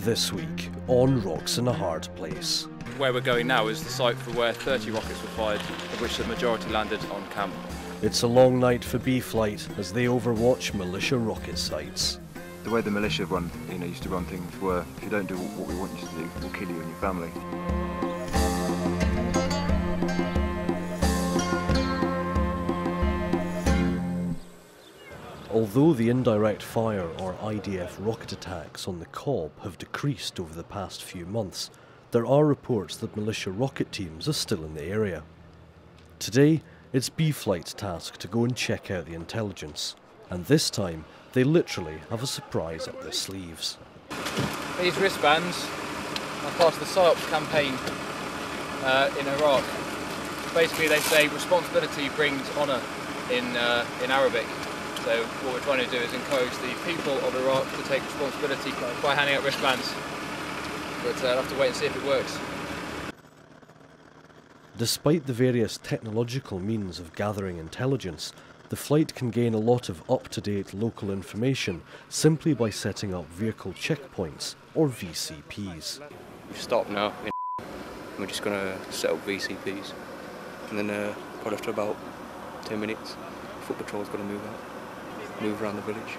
This week on Rocks in a Hard Place. Where we're going now is the site for where 30 rockets were fired, of which the majority landed on camp. It's a long night for B-Flight as they overwatch militia rocket sites. The way the militia used to run things were, if you don't do what we want you to do, we'll kill you and your family. Although the indirect fire or IDF rocket attacks on the Cobb have decreased over the past few months, there are reports that militia rocket teams are still in the area. Today, it's B-Flight's task to go and check out the intelligence, and this time they literally have a surprise up their sleeves. These wristbands are part of the PSYOPs campaign in Iraq. Basically they say responsibility brings honour in Arabic. So what we're trying to do is encourage the people of Iraq to take responsibility by handing out wristbands. But I'll have to wait and see if it works. Despite the various technological means of gathering intelligence, the flight can gain a lot of up-to-date local information simply by setting up vehicle checkpoints, or VCPs. We've stopped now, we're just going to set up VCPs, and then probably after about 10 minutes, foot patrol's going to move around the village.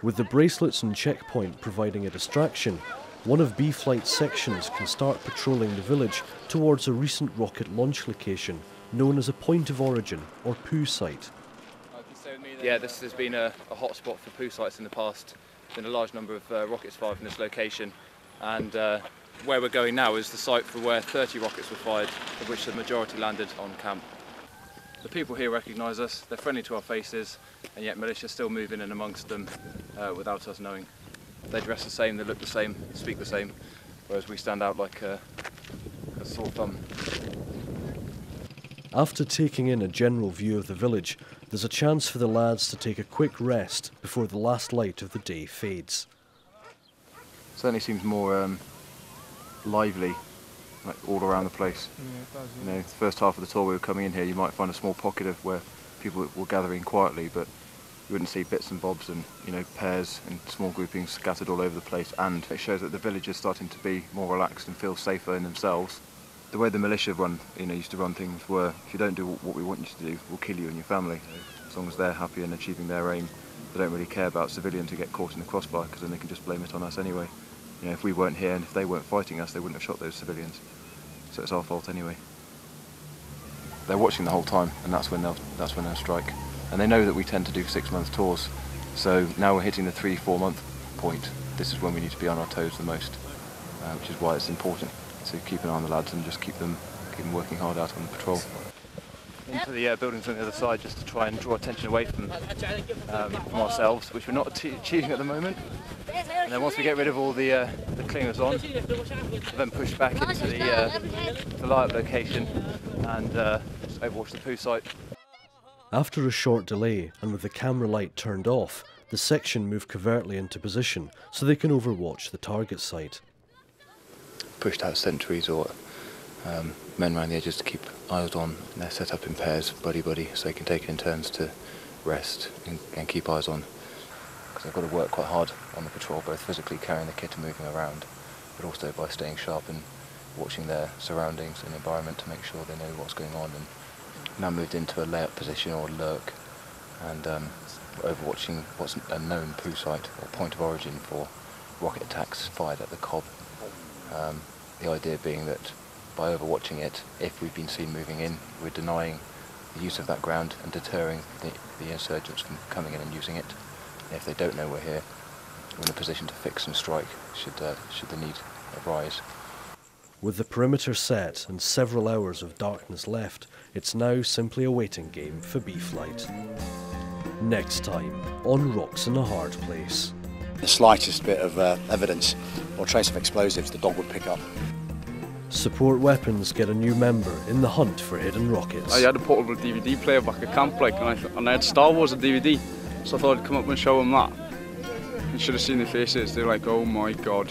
With the bracelets and checkpoint providing a distraction, one of B-Flight's sections can start patrolling the village towards a recent rocket launch location known as a point of origin or POO site. Yeah, this has been a hot spot for POO sites in the past. There's been a large number of rockets fired from this location, and where we're going now is the site for where 30 rockets were fired, of which the majority landed on camp. The people here recognise us, they're friendly to our faces, and yet militia still move in and amongst them without us knowing. They dress the same, they look the same, speak the same, whereas we stand out like a sore thumb. After taking in a general view of the village, there's a chance for the lads to take a quick rest before the last light of the day fades. Certainly seems more lively, like all around the place. Yeah, it does, yeah. You know, the first half of the tour we were coming in here, you might find a small pocket of where people were gathering quietly, but you wouldn't see bits and bobs and pairs and small groupings scattered all over the place, and it shows that the village is starting to be more relaxed and feel safer in themselves. The way the militia used to run things were, if you don't do what we want you to do, we'll kill you and your family. As long as they're happy and achieving their aim, they don't really care about civilians who get caught in the crossfire, because then they can just blame it on us anyway. If we weren't here and if they weren't fighting us, they wouldn't have shot those civilians. So it's our fault anyway. They're watching the whole time, and that's when they'll strike. And they know that we tend to do 6-month tours, so now we're hitting the 3-4 month point. This is when we need to be on our toes the most, which is why it's important to keep an eye on the lads and just keep them working hard out on the patrol. Into the buildings on the other side, just to try and draw attention away from ourselves, which we're not achieving at the moment. And then once we get rid of all the clingers on, we'll then push back into the light location and just overwatch the POO site. After a short delay, and with the camera light turned off, the section move covertly into position so they can overwatch the target site. Pushed out sentries or men around the edges to keep eyes on. They're set up in pairs, buddy-buddy, so they can take it in turns to rest and keep eyes on. Because they've got to work quite hard on the patrol, both physically carrying the kit and moving around, but also by staying sharp and watching their surroundings and environment to make sure they know what's going on. And now moved into a lay-up position or lurk, and we're overwatching what's a known POO site or point of origin for rocket attacks fired at the Cobb. The idea being that by overwatching it, if we've been seen moving in, we're denying the use of that ground and deterring the insurgents from coming in and using it. And if they don't know we're here, we're in a position to fix and strike should the need arise. With the perimeter set and several hours of darkness left, it's now simply a waiting game for B-Flight. Next time on Rocks in a Hard Place. The slightest bit of evidence or trace of explosives the dog would pick up. Support weapons get a new member in the hunt for hidden rockets. I had a portable DVD player back at camp, and I had Star Wars on DVD, so I thought I'd come up and show them that. You should have seen their faces, they're like, oh my god.